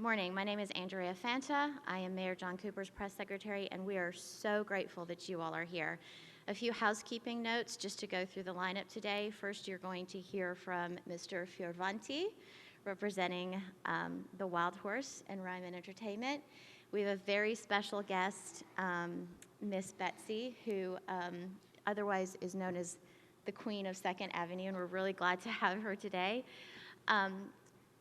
morning. My name is Andrea Fanta. I am Mayor John Cooper's press secretary, and we are so grateful that you all are here. A few housekeeping notes just to go through the lineup today. First, you're going to hear from Mr. Fioravanti, representing the Wildhorse and Ryman Entertainment. We have a very special guest, Miss Betsy, who otherwise is known as the Queen of 2nd Avenue, and we're really glad to have her today.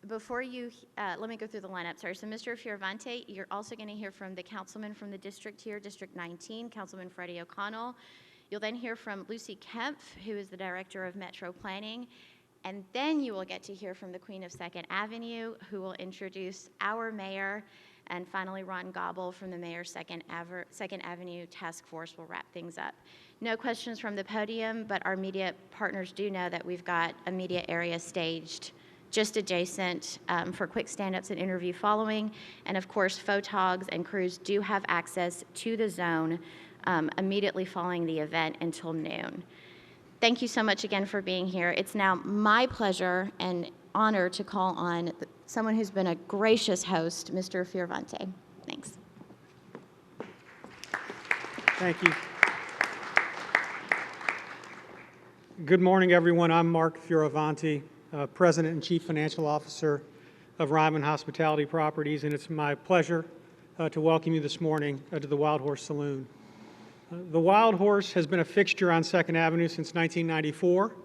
Let me go through the lineup. Sorry, so Mr. Fioravanti, you're also going to hear from the councilman from the district here, District 19, Councilman Freddie O'Connell. You'll then hear from Lucy Kempf, who is the Director of Metro Planning, and then you will get to hear from the Queen of 2nd Avenue, who will introduce our mayor, and finally Ron Gobble from the Mayor's 2nd Avenue Task Force will wrap things up. No questions from the podium, but our media partners do know that we've got a media area staged just adjacent for quick stand-ups and interview following. And of course, photogs and crews do have access to the zone immediately following the event until noon. Thank you so much again for being here. It's now my pleasure and honor to call on someone who's been a gracious host, Mr. Fioravanti. Thanks. Thank you. Good morning, everyone. I'm Mark Fioravanti, President and Chief Financial Officer of Ryman Hospitality Properties, and it's my pleasure to welcome you this morning to the Wildhorse Saloon. The Wildhorse has been a fixture on 2nd Avenue since 1994,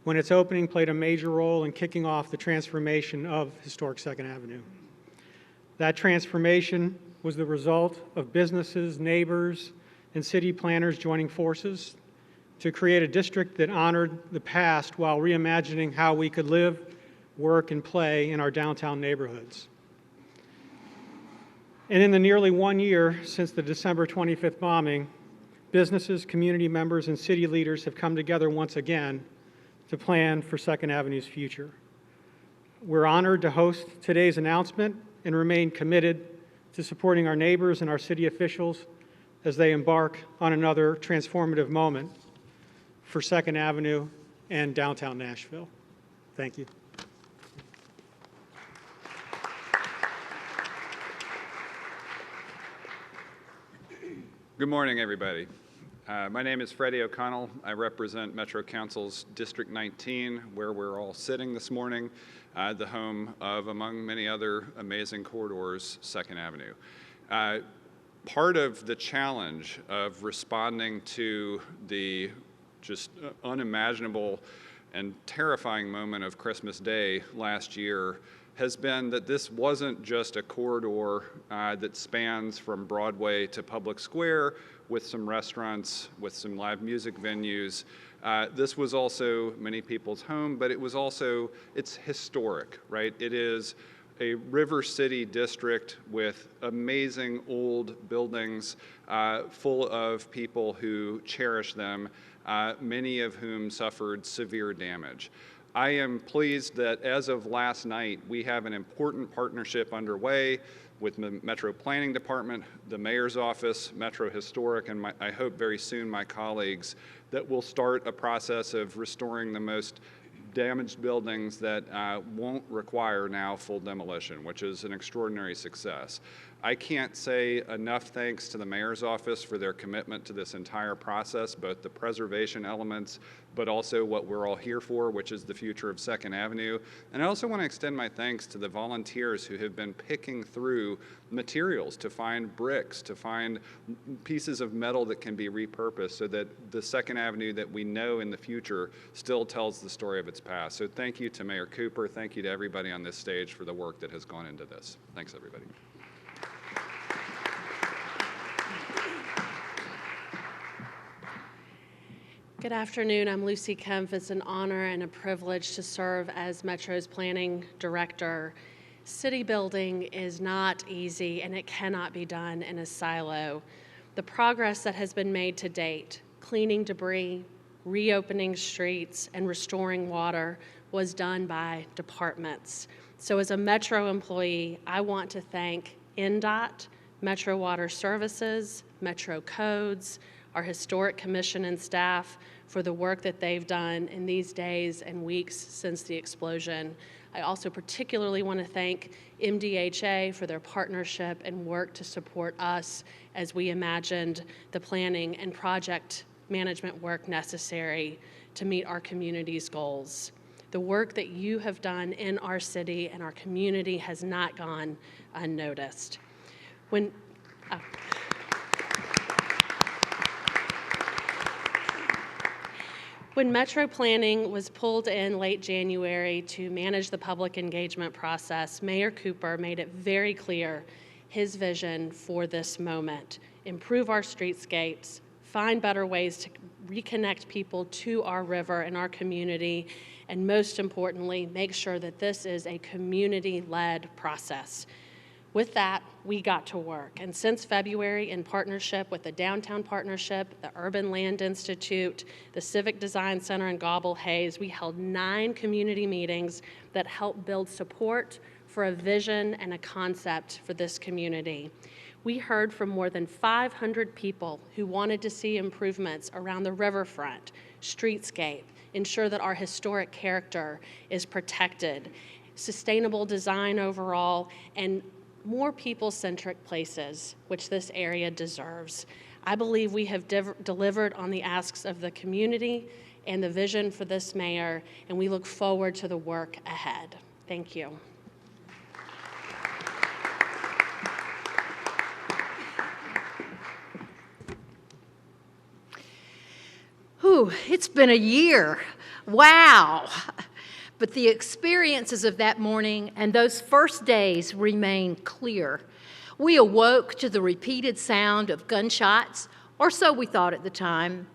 when its opening played a major role in kicking off the transformation of historic 2nd Avenue. That transformation was the result of businesses, neighbors, and city planners joining forces to create a district that honored the past while reimagining how we could live, work, and play in our downtown neighborhoods. And in the nearly 1 year since the December 25th bombing, businesses, community members, and city leaders have come together once again to plan for 2nd Avenue's future. We're honored to host today's announcement and remain committed to supporting our neighbors and our city officials as they embark on another transformative moment for 2nd Avenue and downtown Nashville. Thank you. Good morning, everybody. My name is Freddie O'Connell. I represent Metro Council's District 19, where we're all sitting this morning, the home of, among many other amazing corridors, 2nd Avenue. Part of the challenge of responding to the just unimaginable and terrifying moment of Christmas Day last year has been that this wasn't just a corridor that spans from Broadway to Public Square with some restaurants, with some live music venues. This was also many people's home, but it's historic, right? It is a River City district with amazing old buildings full of people who cherish them, many of whom suffered severe damage. I am pleased that as of last night, we have an important partnership underway with the Metro Planning Department, the Mayor's Office, Metro Historic, and I hope very soon my colleagues, that will start a process of restoring the most damaged buildings that won't require now full demolition, which is an extraordinary success. I can't say enough thanks to the Mayor's Office for their commitment to this entire process, both the preservation elements, but also what we're all here for, which is the future of 2nd Avenue. And I also want to extend my thanks to the volunteers who have been picking through materials to find bricks, to find pieces of metal that can be repurposed so that the 2nd Avenue that we know in the future still tells the story of its past. So thank you to Mayor Cooper. Thank you to everybody on this stage for the work that has gone into this. Thanks, everybody. Good afternoon. I'm Lucy Kempf. It's an honor and a privilege to serve as Metro's planning director. City building is not easy, and it cannot be done in a silo. The progress that has been made to date, cleaning debris, reopening streets, and restoring water, was done by departments. So as a Metro employee, I want to thank NDOT, Metro Water Services, Metro Codes, our Historic Commission and staff for the work that they've done in these days and weeks since the explosion. I also particularly want to thank MDHA for their partnership and work to support us as we imagined the planning and project management work necessary to meet our community's goals. The work that you have done in our city and our community has not gone unnoticed. When Metro Planning was pulled in late January to manage the public engagement process, Mayor Cooper made it very clear his vision for this moment: improve our streetscapes, find better ways to reconnect people to our river and our community, and most importantly, make sure that this is a community-led process. With that, we got to work. And since February, in partnership with the Downtown Partnership, the Urban Land Institute, the Civic Design Center in Gobble Hayes, we held 9 community meetings that helped build support for a vision and a concept for this community. We heard from more than 500 people who wanted to see improvements around the riverfront, streetscape, ensure that our historic character is protected, sustainable design overall, and more people-centric places, which this area deserves. I believe we have delivered on the asks of the community and the vision for this mayor, and we look forward to the work ahead. Thank you. Whew, it's been a year. Wow. But the experiences of that morning and those first days remain clear. We awoke to the repeated sound of gunshots, or so we thought at the time.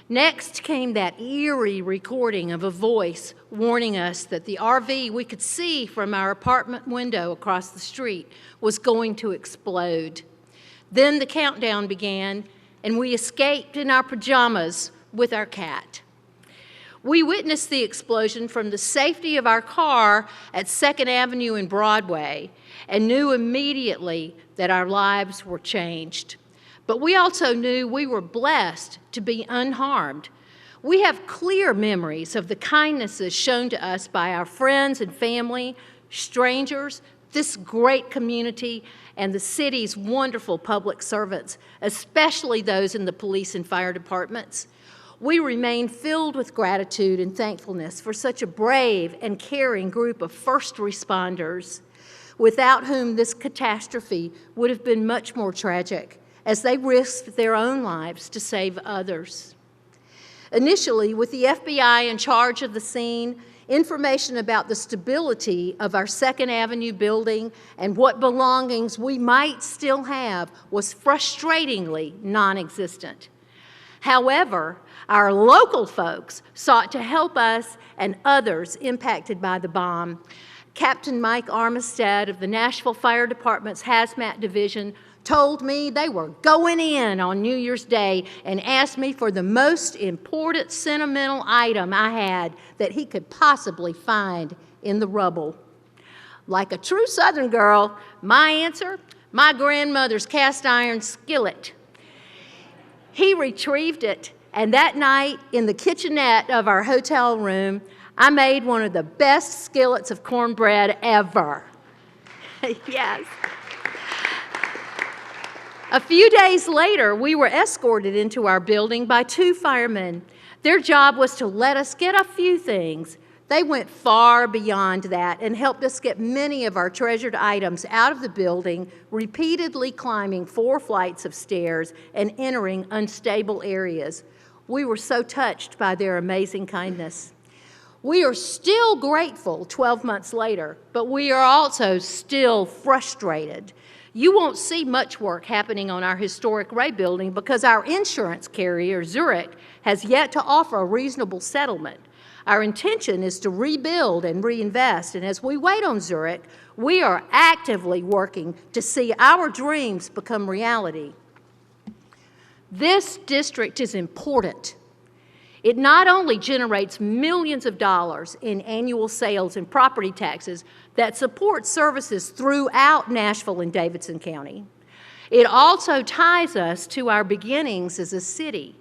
Next came that eerie recording of a voice warning us that the RV we could see from our apartment window across the street was going to explode. Then the countdown began, and we escaped in our pajamas with our cat. We witnessed the explosion from the safety of our car at 2nd Avenue and Broadway and knew immediately that our lives were changed. But we also knew we were blessed to be unharmed. We have clear memories of the kindnesses shown to us by our friends and family, strangers, this great community, and the city's wonderful public servants, especially those in the police and fire departments. We remain filled with gratitude and thankfulness for such a brave and caring group of first responders, without whom this catastrophe would have been much more tragic, as they risked their own lives to save others. Initially, with the FBI in charge of the scene, information about the stability of our 2nd Avenue building and what belongings we might still have was frustratingly non-existent. However, our local folks sought to help us and others impacted by the bomb. Captain Mike Armistead of the Nashville Fire Department's Hazmat Division told me they were going in on New Year's Day and asked me for the most important sentimental item I had that he could possibly find in the rubble. Like a true Southern girl, my answer, my grandmother's cast iron skillet. He retrieved it, and that night in the kitchenette of our hotel room, I made one of the best skillets of cornbread ever. Yes. A few days later, we were escorted into our building by 2 firemen. Their job was to let us get a few things. They went far beyond that and helped us get many of our treasured items out of the building, repeatedly climbing 4 flights of stairs and entering unstable areas. We were so touched by their amazing kindness. We are still grateful 12 months later, but we are also still frustrated. You won't see much work happening on our historic Ray building because our insurance carrier, Zurich, has yet to offer a reasonable settlement. Our intention is to rebuild and reinvest, and as we wait on Zurich, we are actively working to see our dreams become reality. This district is important. It not only generates millions of dollars in annual sales and property taxes that support services throughout Nashville and Davidson County, it also ties us to our beginnings as a city.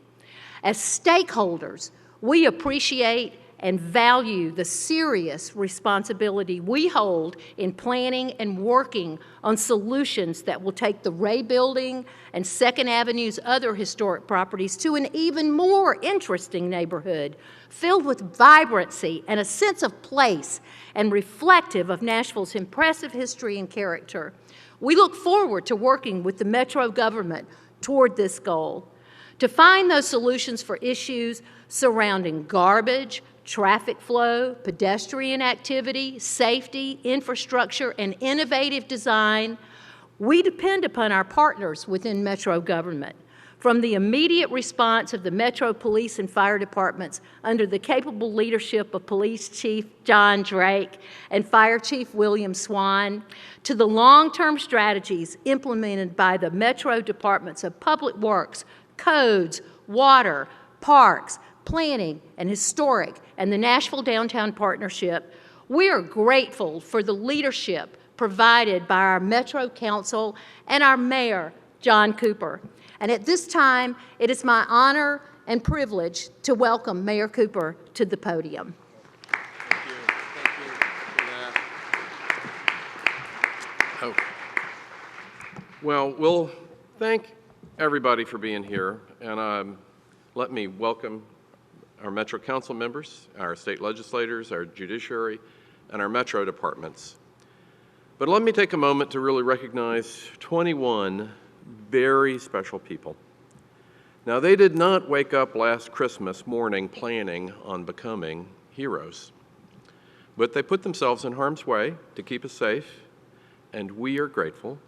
As stakeholders, We appreciate and value the serious responsibility we hold in planning and working on solutions that will take the Ray Building and 2nd Avenue's other historic properties to an even more interesting neighborhood, filled with vibrancy and a sense of place and reflective of Nashville's impressive history and character. We look forward to working with the Metro government toward this goal, to find those solutions for issues surrounding garbage, traffic flow, pedestrian activity, safety, infrastructure, and innovative design. We depend upon our partners within Metro government, from the immediate response of the Metro Police and Fire Departments under the capable leadership of Police Chief John Drake and Fire Chief William Swan, to the long-term strategies implemented by the Metro Departments of Public Works, Codes, Water, Parks, Planning, and Historic, and the Nashville Downtown Partnership. We are grateful for the leadership provided by our Metro Council and our Mayor, John Cooper. And at this time, it is my honor and privilege to welcome Mayor Cooper to the podium. Thank you for that. Well, we'll thank everybody for being here, and let me welcome our Metro Council members, our state legislators, our judiciary, and our Metro departments. But let me take a moment to really recognize 21 very special people. Now, they did not wake up last Christmas morning planning on becoming heroes, but they put themselves in harm's way to keep us safe, and we are grateful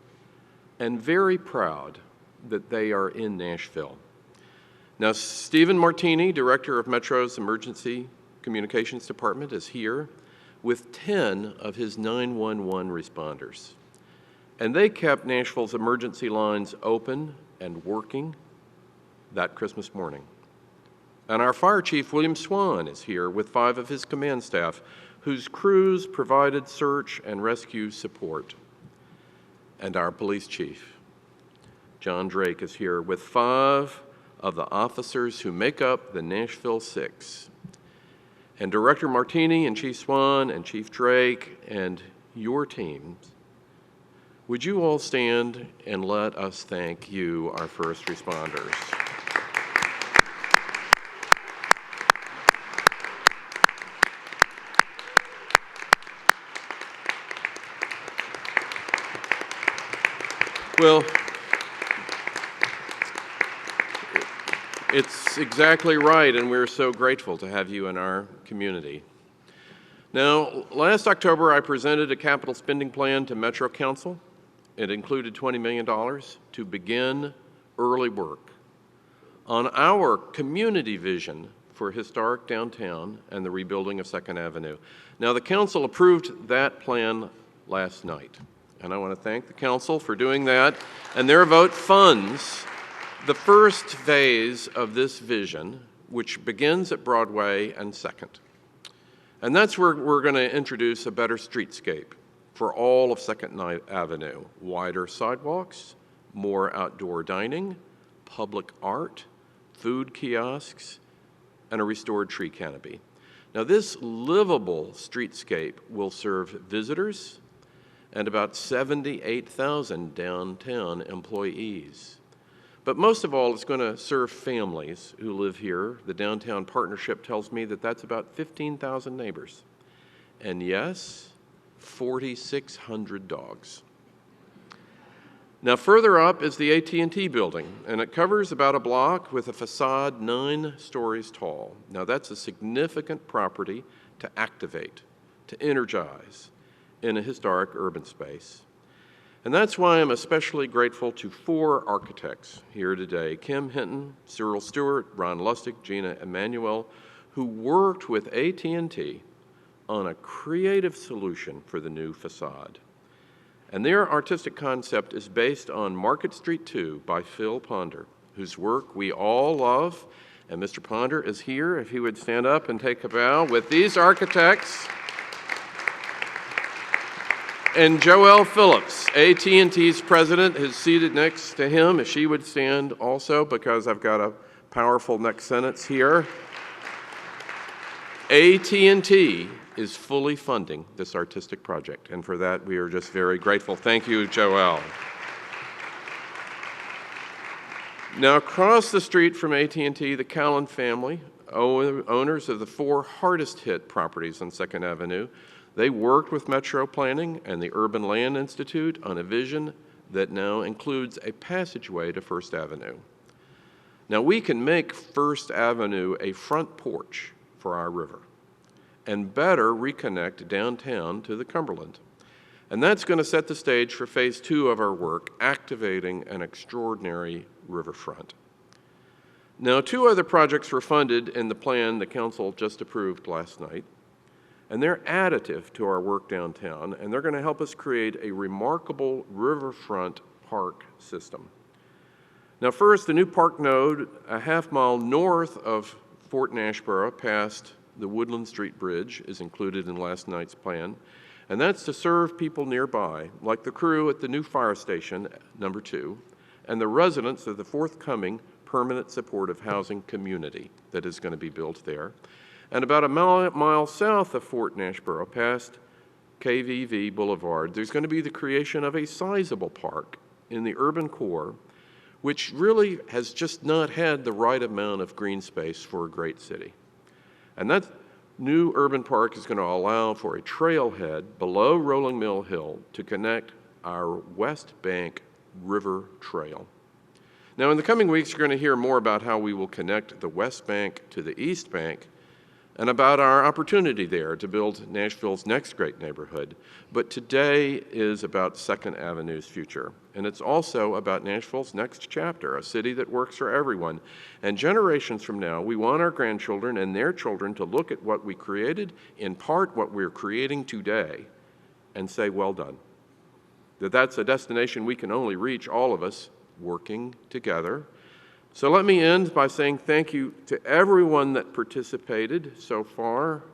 and very proud that they are in Nashville. Now, Stephen Martini, Director of Metro's Emergency Communications Department, is here with 10 of his 911 responders. And they kept Nashville's emergency lines open and working that Christmas morning. And our Fire Chief, William Swan, is here with 5 of his command staff, whose crews provided search and rescue support. And our Police Chief, John Drake, is here with 5 of the officers who make up the Nashville 6. And Director Martini and Chief Swan and Chief Drake and your teams, would you all stand and let us thank you, our first responders. Well, it's exactly right, and we're so grateful to have you in our community. Now, last October, I presented a capital spending plan to Metro Council. It included $20 million to begin early work on our community vision for historic downtown and the rebuilding of 2nd Avenue. Now, the council approved that plan last night, and I want to thank the council for doing that, and their vote funds the first phase of this vision, which begins at Broadway and 2nd. And that's where we're going to introduce a better streetscape for all of 2nd Avenue. Wider sidewalks, more outdoor dining, public art, food kiosks, and a restored tree canopy. Now, this livable streetscape will serve visitors and about 78,000 downtown employees. But most of all, it's going to serve families who live here. The Downtown Partnership tells me that that's about 15,000 neighbors. And yes, 4,600 dogs. Now, further up is the AT&T building, and it covers about a block with a facade 9 stories tall. Now, that's a significant property to activate, to energize in a historic urban space. And that's why I'm especially grateful to 4 architects here today: Kim Hinton, Cyril Stewart, Ron Lustig, Gina Emanuel, who worked with AT&T on a creative solution for the new facade. And their artistic concept is based on Market Street 2 by Phil Ponder, whose work we all love. And Mr. Ponder is here, if he would stand up and take a bow with these architects. And Joelle Phillips, AT&T's president, is seated next to him. If she would stand also, because I've got a powerful next sentence here. AT&T is fully funding this artistic project, and for that we are just very grateful. Thank you, Joelle. Now, across the street from AT&T, the Callan family, owners of the 4 hardest-hit properties on 2nd Avenue, they worked with Metro Planning and the Urban Land Institute on a vision that now includes a passageway to 1st Avenue. Now, we can make 1st Avenue a front porch for our river and better reconnect downtown to the Cumberland. And that's going to set the stage for phase 2 of our work, activating an extraordinary riverfront. Now, 2 other projects were funded in the plan the council just approved last night, and they're additive to our work downtown, and they're going to help us create a remarkable riverfront park system. Now, first, the new park node, a half-mile north of Fort Nashboro, past the Woodland Street Bridge, is included in last night's plan, and that's to serve people nearby, like the crew at the new fire station, number 2, and the residents of the forthcoming permanent supportive housing community that is going to be built there. And about a mile south of Fort Nashboro, past KVV Boulevard, there's going to be the creation of a sizable park in the urban core, which really has just not had the right amount of green space for a great city. And that new urban park is going to allow for a trailhead below Rolling Mill Hill to connect our West Bank River Trail. Now, in the coming weeks, you're going to hear more about how we will connect the West Bank to the East Bank and about our opportunity there to build Nashville's next great neighborhood. But today is about 2nd Avenue's future, and it's also about Nashville's next chapter, a city that works for everyone. And generations from now, we want our grandchildren and their children to look at what we created, in part what we're creating today, and say, well done. That's a destination we can only reach, all of us, working together. So let me end by saying thank you to everyone that participated so far.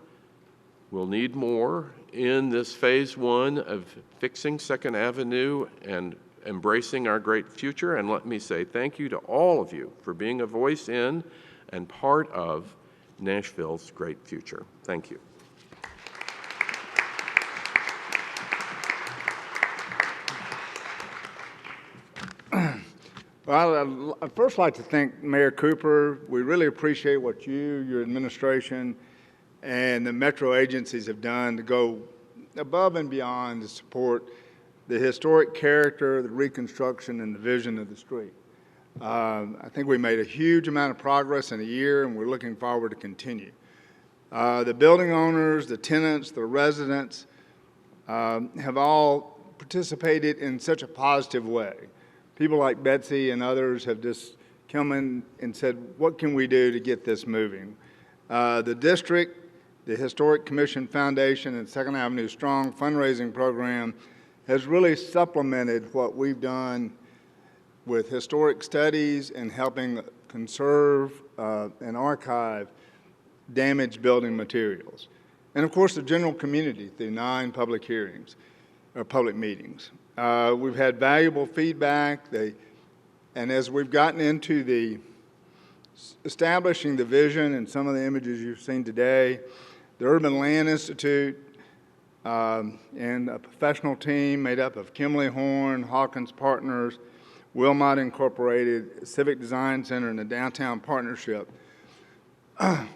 We'll need more in this phase 1 of fixing 2nd Avenue and embracing our great future. And let me say thank you to all of you for being a voice in and part of Nashville's great future. Thank you. Well, I'd first like to thank Mayor Cooper. We really appreciate what you, your administration, and the Metro agencies have done to go above and beyond to support the historic character, the reconstruction, and the vision of the street. I think we made a huge amount of progress in a year, and we're looking forward to continue. The building owners, the tenants, the residents have all participated in such a positive way. People like Betsy and others have just come in and said, what can we do to get this moving? The district, the Historic Commission Foundation, and 2nd Avenue Strong fundraising program has really supplemented what we've done with historic studies and helping conserve and archive damaged building materials. And of course, the general community through 9 public hearings, or public meetings. We've had valuable feedback, and as we've gotten into the establishing the vision and some of the images you've seen today, the Urban Land Institute and a professional team made up of Kimley Horn, Hawkins Partners, Wilmot Incorporated, Civic Design Center, and the Downtown Partnership,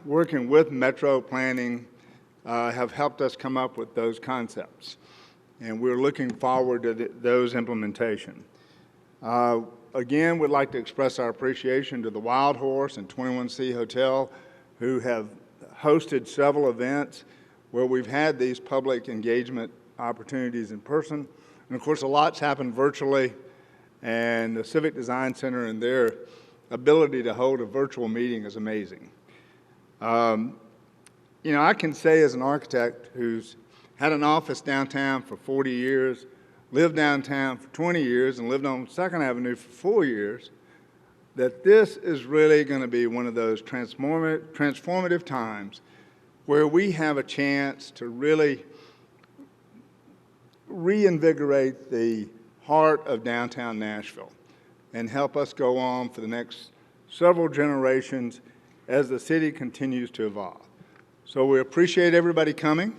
working with Metro Planning, have helped us come up with those concepts. And we're looking forward to those implementation. Again, we'd like to express our appreciation to the Wildhorse and 21C Hotel, who have hosted several events where we've had these public engagement opportunities in person. And of course, a lot's happened virtually, and the Civic Design Center and their ability to hold a virtual meeting is amazing. You know, I can say as an architect who's had an office downtown for 40 years, lived downtown for 20 years, and lived on 2nd Avenue for 4 years, that this is really going to be one of those transformative times where we have a chance to really reinvigorate the heart of downtown Nashville and help us go on for the next several generations as the city continues to evolve. So we appreciate everybody coming,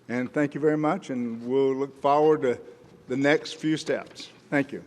and thank you very much, and we'll look forward to the next few steps. Thank you.